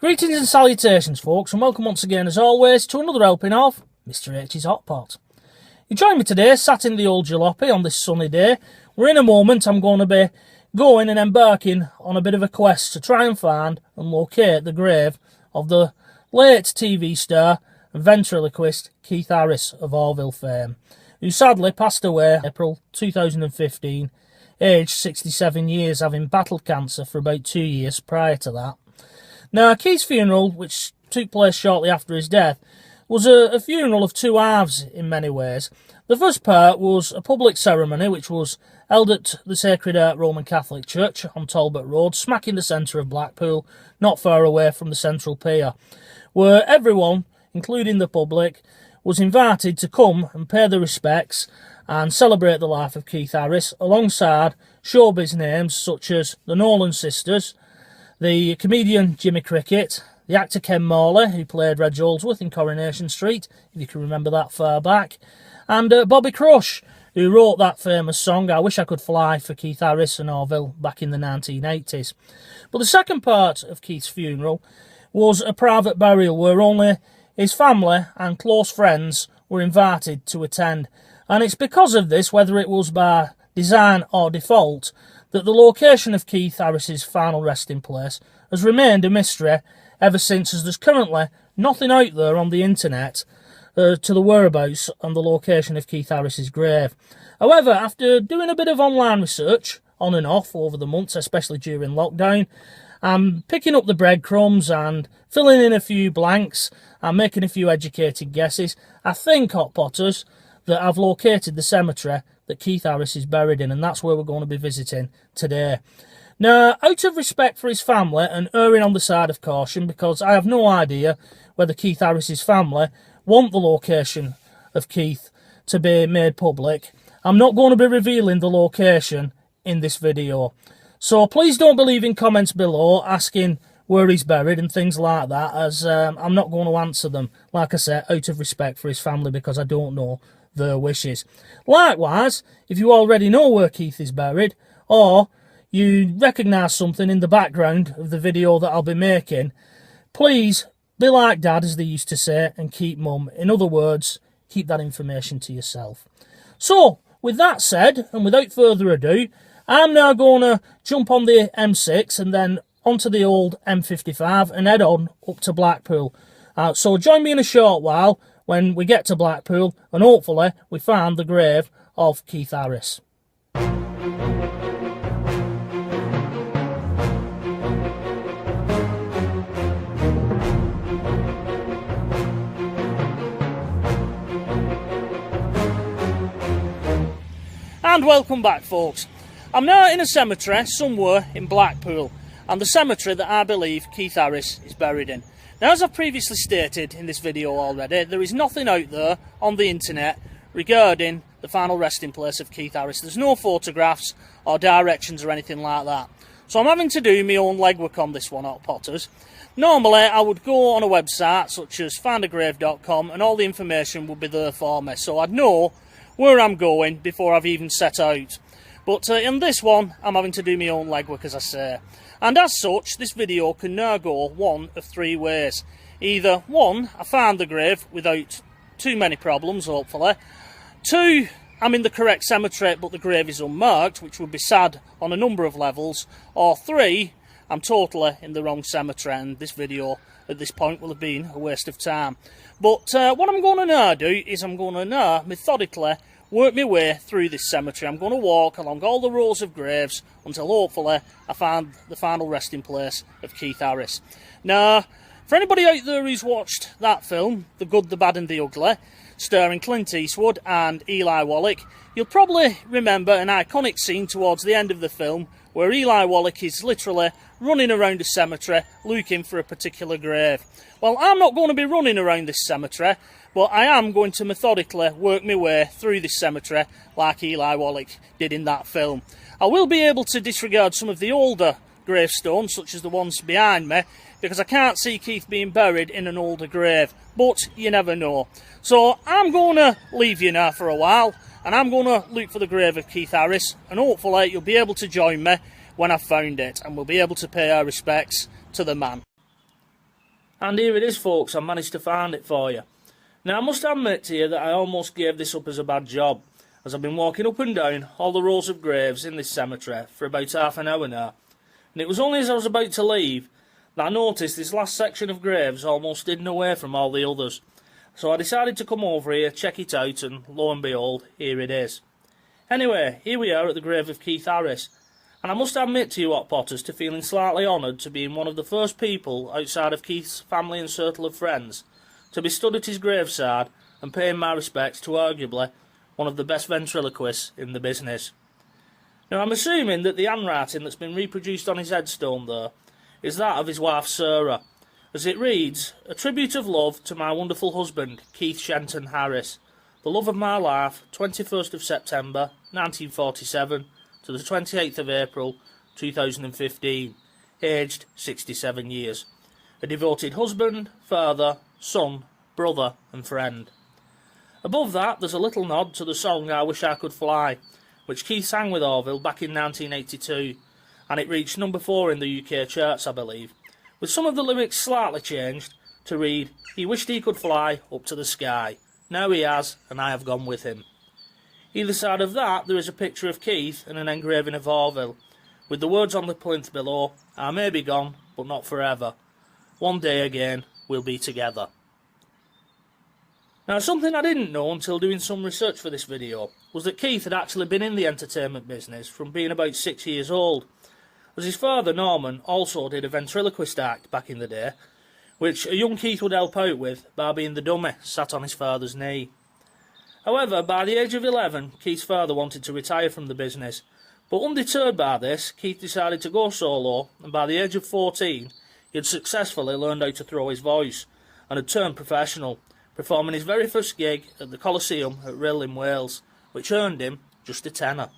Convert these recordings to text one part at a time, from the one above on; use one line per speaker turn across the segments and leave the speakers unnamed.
Greetings and salutations, folks, and welcome once again, as always, to another helping of Mr H's Hot Pot. You join me today, sat in the old jalopy on this sunny day, where in a moment I'm going to be going and embarking on a bit of a quest to try and find and locate the grave of the late TV star and ventriloquist Keith Harris of Orville fame, who sadly passed away in April 2015, aged 67 years, having battled cancer for about 2 years prior to that. Now, Keith's funeral, which took place shortly after his death, was a funeral of two halves in many ways. The first part was a public ceremony which was held at the Sacred Heart Roman Catholic Church on Talbot Road, smack in the centre of Blackpool, not far away from the Central Pier, where everyone, including the public, was invited to come and pay their respects and celebrate the life of Keith Harris, alongside showbiz names such as the Nolan sisters, the comedian Jimmy Cricket, the actor Ken Morley, who played Reg Holdsworth in Coronation Street, if you can remember that far back, and Bobby Crush, who wrote that famous song, I Wish I Could Fly, for Keith Harris and Orville back in the 1980s. But the second part of Keith's funeral was a private burial where only his family and close friends were invited to attend. And it's because of this, whether it was by design or default, that the location of Keith Harris's final resting place has remained a mystery ever since, as there's currently nothing out there on the internet to the whereabouts and the location of Keith Harris's grave. However, after doing a bit of online research on and off over the months, especially during lockdown, I'm picking up the breadcrumbs and filling in a few blanks and making a few educated guesses. I think, Hot Potters, that I've located the cemetery that Keith Harris is buried in, and that's where we're going to be visiting today. Now, out of respect for his family and erring on the side of caution, because I have no idea whether Keith Harris's family want the location of Keith to be made public, I'm not going to be revealing the location in this video. So please don't believe in comments below asking where he's buried and things like that, as I'm not going to answer them, like I said, out of respect for his family, because I don't know their wishes. Likewise, if you already know where Keith is buried, or you recognise something in the background of the video that I'll be making, please be like Dad, as they used to say, and keep mum. In other words, keep that information to yourself. So, with that said, and without further ado, I'm now going to jump on the M6 and then onto the old M55 and head on up to Blackpool. So join me in a short while when we get to Blackpool, and hopefully we find the grave of Keith Harris. And welcome back, folks. I'm now in a cemetery somewhere in Blackpool, and the cemetery that I believe Keith Harris is buried in. Now, as I've previously stated in this video already, there is nothing out there on the internet regarding the final resting place of Keith Harris. There's no photographs or directions or anything like that. So I'm having to do my own legwork on this one, Hot Potters. Normally, I would go on a website such as findagrave.com and all the information would be there for me, so I'd know where I'm going before I've even set out. But in this one, I'm having to do my own legwork, as I say. And as such, this video can now go one of three ways. Either, one, I find the grave without too many problems, hopefully. Two, I'm in the correct cemetery, but the grave is unmarked, which would be sad on a number of levels. Or three, I'm totally in the wrong cemetery, and this video at this point will have been a waste of time. But what I'm going to now do is I'm going to now methodically work my way through this cemetery. I'm going to walk along all the rows of graves until hopefully I find the final resting place of Keith Harris. Now, for anybody out there who's watched that film, The Good, the Bad and the Ugly, starring Clint Eastwood and Eli Wallach, you'll probably remember an iconic scene towards the end of the film where Eli Wallach is literally running around a cemetery looking for a particular grave. Well, I'm not going to be running around this cemetery, but I am going to methodically work my way through this cemetery like Eli Wallach did in that film. I will be able to disregard some of the older gravestones, such as the ones behind me, because I can't see Keith being buried in an older grave, but you never know. So I'm going to leave you now for a while, and I'm going to look for the grave of Keith Harris, and hopefully you'll be able to join me when I've found it, and we'll be able to pay our respects to the man. And here it is, folks, I managed to find it for you. Now, I must admit to you that I almost gave this up as a bad job, as I've been walking up and down all the rows of graves in this cemetery for about half an hour now. And it was only as I was about to leave that I noticed this last section of graves almost hidden away from all the others. So I decided to come over here, check it out, and lo and behold, here it is. Anyway, here we are at the grave of Keith Harris, and I must admit to you, Hot Potters, to feeling slightly honoured to being one of the first people outside of Keith's family and circle of friends to be stood at his graveside and paying my respects to arguably one of the best ventriloquists in the business. Now, I'm assuming that the handwriting that's been reproduced on his headstone, though, is that of his wife Sarah, as it reads, "A tribute of love to my wonderful husband, Keith Shenton Harris, the love of my life, 21st of September 1947 to the 28th of April 2015, aged 67 years. A devoted husband, father, son, brother and friend." Above that, there's a little nod to the song I Wish I Could Fly, which Keith sang with Orville back in 1982, and it reached number 4 in the UK charts, I believe, with some of the lyrics slightly changed to read, "He wished he could fly up to the sky. Now he has, and I have gone with him." Either side of that, there is a picture of Keith and an engraving of Orville, with the words on the plinth below, "I may be gone, but not forever. One day again, we'll be together." Now, something I didn't know until doing some research for this video was that Keith had actually been in the entertainment business from being about 6 years old, as his father, Norman, also did a ventriloquist act back in the day, which a young Keith would help out with by being the dummy sat on his father's knee. However, by the age of 11, Keith's father wanted to retire from the business, but undeterred by this, Keith decided to go solo, and by the age of 14, he had successfully learned how to throw his voice, and had turned professional, performing his very first gig at the Coliseum at Rhyl in Wales, which earned him just a tenner.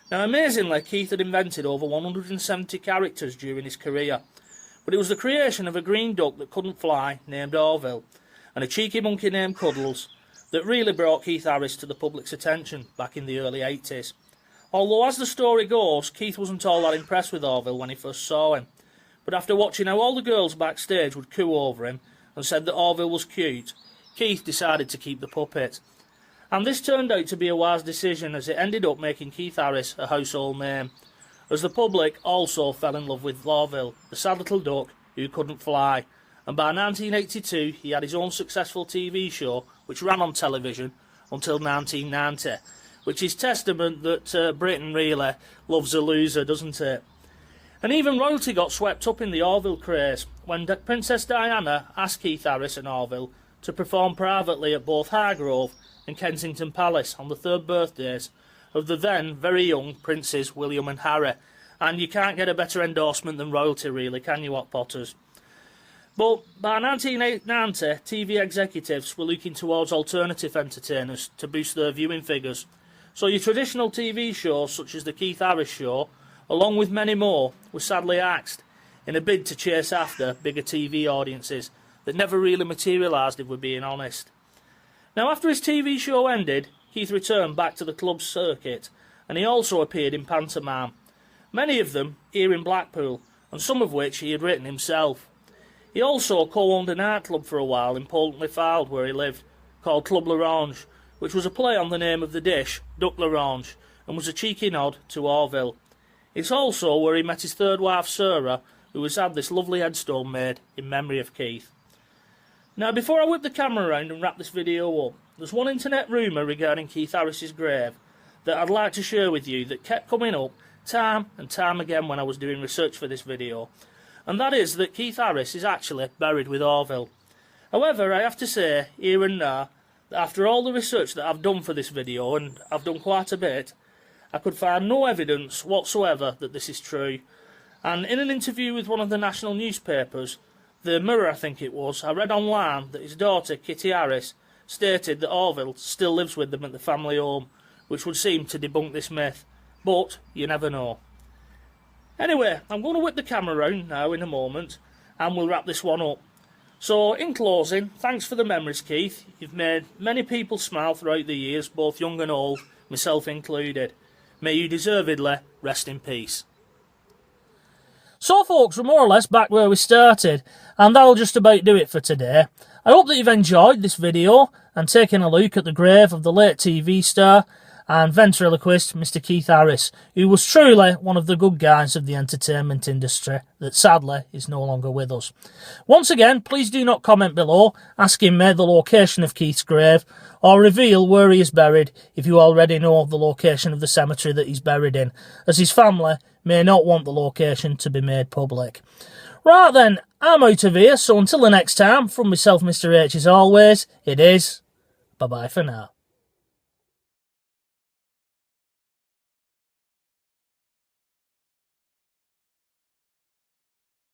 Now, amazingly, Keith had invented over 170 characters during his career, but it was the creation of a green duck that couldn't fly, named Orville, and a cheeky monkey named Cuddles, that really brought Keith Harris to the public's attention back in the early 80s. Although, as the story goes, Keith wasn't all that impressed with Orville when he first saw him, but after watching how all the girls backstage would coo over him and said that Orville was cute, Keith decided to keep the puppet. And this turned out to be a wise decision, as it ended up making Keith Harris a household name, as the public also fell in love with Orville, the sad little duck who couldn't fly, and by 1982 he had his own successful TV show which ran on television until 1990, which is testament that Britain really loves a loser, doesn't it? And even royalty got swept up in the Orville craze when Princess Diana asked Keith Harris and Orville to perform privately at both Highgrove and Kensington Palace on the 3rd birthdays of the then very young Princes William and Harry. And you can't get a better endorsement than royalty, really, can you, Hot Potters? But by 1990, TV executives were looking towards alternative entertainers to boost their viewing figures. So your traditional TV shows, such as the Keith Harris Show, along with many more, were sadly axed in a bid to chase after bigger TV audiences that never really materialised, if we're being honest. Now, after his TV show ended, Keith returned back to the club circuit, and he also appeared in pantomime, many of them here in Blackpool, and some of which he had written himself. He also co-owned a nightclub for a while in Poltenley Fylde, where he lived, called Club L'Orange, which was a play on the name of the dish, Duck L'Orange, and was a cheeky nod to Orville. It's also where he met his third wife Sarah, who has had this lovely headstone made in memory of Keith. Now, before I whip the camera around and wrap this video up, there's one internet rumour regarding Keith Harris's grave that I'd like to share with you that kept coming up time and time again when I was doing research for this video, and that is that Keith Harris is actually buried with Orville. However, I have to say, here and now, that after all the research that I've done for this video, and I've done quite a bit, I could find no evidence whatsoever that this is true. And in an interview with one of the national newspapers, The Mirror I think it was, I read online that his daughter, Kitty Harris, stated that Orville still lives with them at the family home, which would seem to debunk this myth. But you never know. Anyway, I'm going to whip the camera round now in a moment, and we'll wrap this one up. So, in closing, thanks for the memories, Keith. You've made many people smile throughout the years, both young and old, myself included. May you deservedly rest in peace. So folks, we're more or less back where we started, and that'll just about do it for today. I hope that you've enjoyed this video and taken a look at the grave of the late TV star and ventriloquist Mr. Keith Harris, who was truly one of the good guys of the entertainment industry that sadly is no longer with us. Once again, please do not comment below asking me the location of Keith's grave, or reveal where he is buried if you already know the location of the cemetery that he's buried in, as his family may not want the location to be made public. Right then, I'm out of here, so until the next time, from myself, Mr. H, as always, it is bye-bye for now.